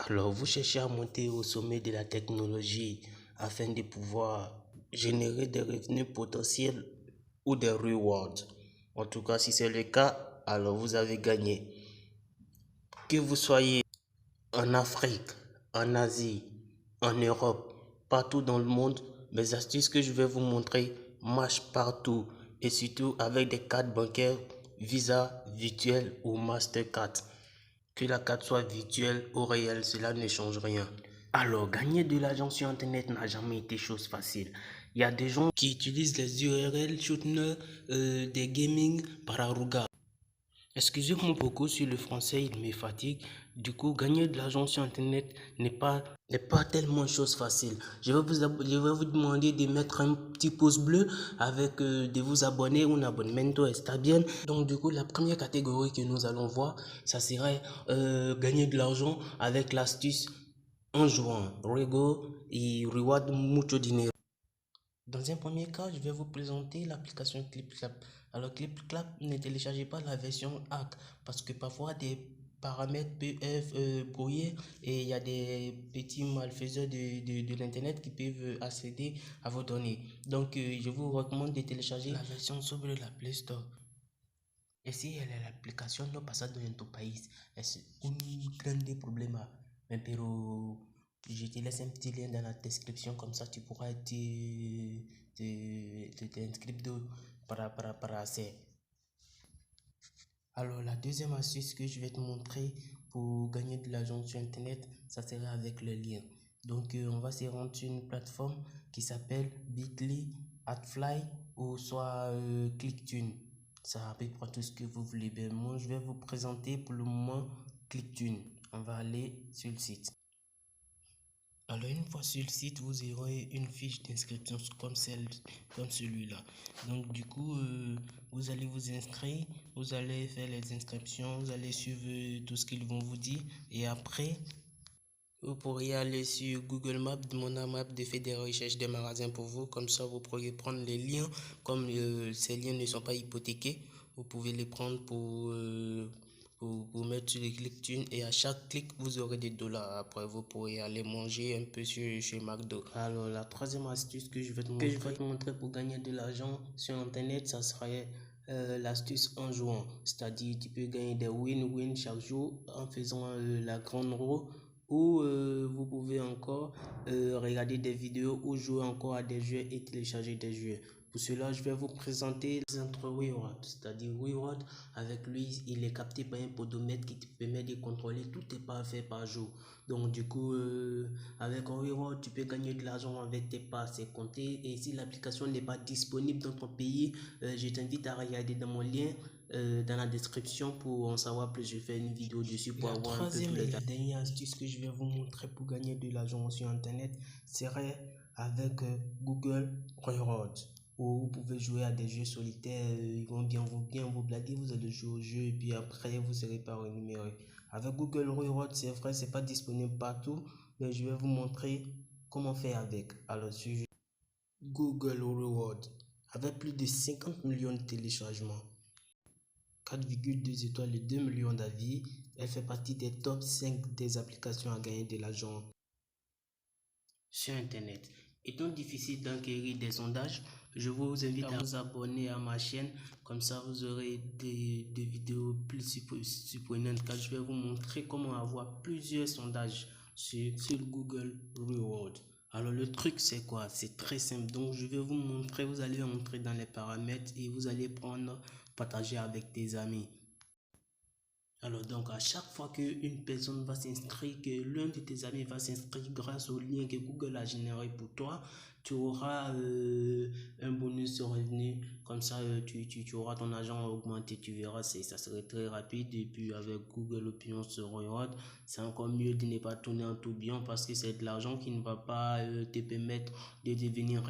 Alors, vous cherchez à monter au sommet de la technologie afin de pouvoir générer des revenus potentiels ou des rewards. En tout cas, si c'est le cas, alors vous avez gagné. Que vous soyez en Afrique, en Asie, en Europe, partout dans le monde, mes astuces que je vais vous montrer marchent partout et surtout avec des cartes bancaires Visa, virtuelle ou Mastercard. Que la carte soit virtuelle ou réelle, cela ne change rien. Alors, gagner de l'argent sur Internet n'a jamais été chose facile. Il y a des gens qui utilisent les URL shortener des gaming Pararuga. Excusez-moi beaucoup sur le français, il me fatigue. Du coup, gagner de l'argent sur Internet n'est pas tellement chose facile. Je vais vous demander de mettre un petit pouce bleu avec de vous abonner ou un abonnement, está bien. Donc, du coup, la première catégorie que nous allons voir, ça serait gagner de l'argent avec l'astuce en jouant. Rego et reward mucho dinero. Dans un premier cas, je vais vous présenter l'application ClipClap. Alors ClipClap, ne téléchargez pas la version hack parce que parfois des paramètres peuvent brouiller et il y a des petits malfaiseurs de l'internet qui peuvent accéder à vos données. Donc je vous recommande de télécharger la version sobre de la Play Store. Et si l'application no pasado en tu país, es un grande problema. Pero je te laisse un petit lien dans la description, comme ça tu pourras t'inscrire para hacer. Alors la deuxième astuce que je vais te montrer pour gagner de l'argent sur internet, ça sera avec le lien. Donc on va se rendre sur une plateforme qui s'appelle Bitly, Adfly ou soit ClickTune. Ça peut prendre tout ce que vous voulez. Ben, moi je vais vous présenter pour le moment ClickTune. On va aller sur le site. Alors une fois sur le site, vous aurez une fiche d'inscription comme celui-là. Donc du coup, vous allez vous inscrire, vous allez faire les inscriptions, vous allez suivre tout ce qu'ils vont vous dire et après, vous pourriez aller sur Google Maps, demander à Maps de faire des recherches des magasins pour vous. Comme ça, vous pourriez prendre les liens. Comme ces liens ne sont pas hypothéqués, vous pouvez les prendre pour mettre sur les ClickTune. Et à chaque clic, vous aurez des dollars. Après, vous pourrez aller manger un peu chez McDo. Alors, la troisième astuce que je vais te montrer pour gagner de l'argent sur Internet, ça serait l'astuce en jouant. C'est-à-dire, tu peux gagner des win-win chaque jour en faisant la grande roue. Ou vous pouvez encore regarder des vidéos ou jouer encore à des jeux et télécharger des jeux. Pour cela, je vais vous présenter entre Reward. C'est-à-dire Reward, avec lui, il est capté par un podomètre qui te permet de contrôler tous tes pas faits par jour. Donc du coup, avec Reward, tu peux gagner de l'argent avec tes pas, c'est compté. Et si l'application n'est pas disponible dans ton pays, je t'invite à regarder dans mon lien dans la description pour en savoir plus. Je fais une vidéo dessus pour avoir un peu plus. La dernière astuce que je vais vous montrer pour gagner de l'argent sur internet serait avec Google Reward, où vous pouvez jouer à des jeux solitaires. Ils vont bien vous blaguer, vous allez jouer au jeu et puis après vous serez pas rémunéré. Avec Google Reward, c'est vrai, c'est pas disponible partout, mais je vais vous montrer comment faire avec. Alors sur Google Reward, avec plus de 50 millions de téléchargements, 4,2 étoiles et 2 millions d'avis, elle fait partie des top 5 des applications à gagner de l'argent sur Internet. Étant difficile d'acquérir des sondages, je vous invite à vous abonner à ma chaîne, comme ça vous aurez des vidéos plus surprenantes car je vais vous montrer comment avoir plusieurs sondages sur Google Reward. Alors le truc c'est quoi? C'est très simple. Donc je vais vous montrer, vous allez entrer dans les paramètres et vous allez partager avec tes amis. Alors donc à chaque fois qu'une personne va s'inscrire, que l'un de tes amis va s'inscrire grâce au lien que Google a généré pour toi, tu auras un bonus sur revenu. Comme ça, tu auras ton argent augmenté. Tu verras, ça serait très rapide. Et puis avec Google Opinion sur Reward, c'est encore mieux de ne pas tourner en tourbillon parce que c'est de l'argent qui ne va pas te permettre de devenir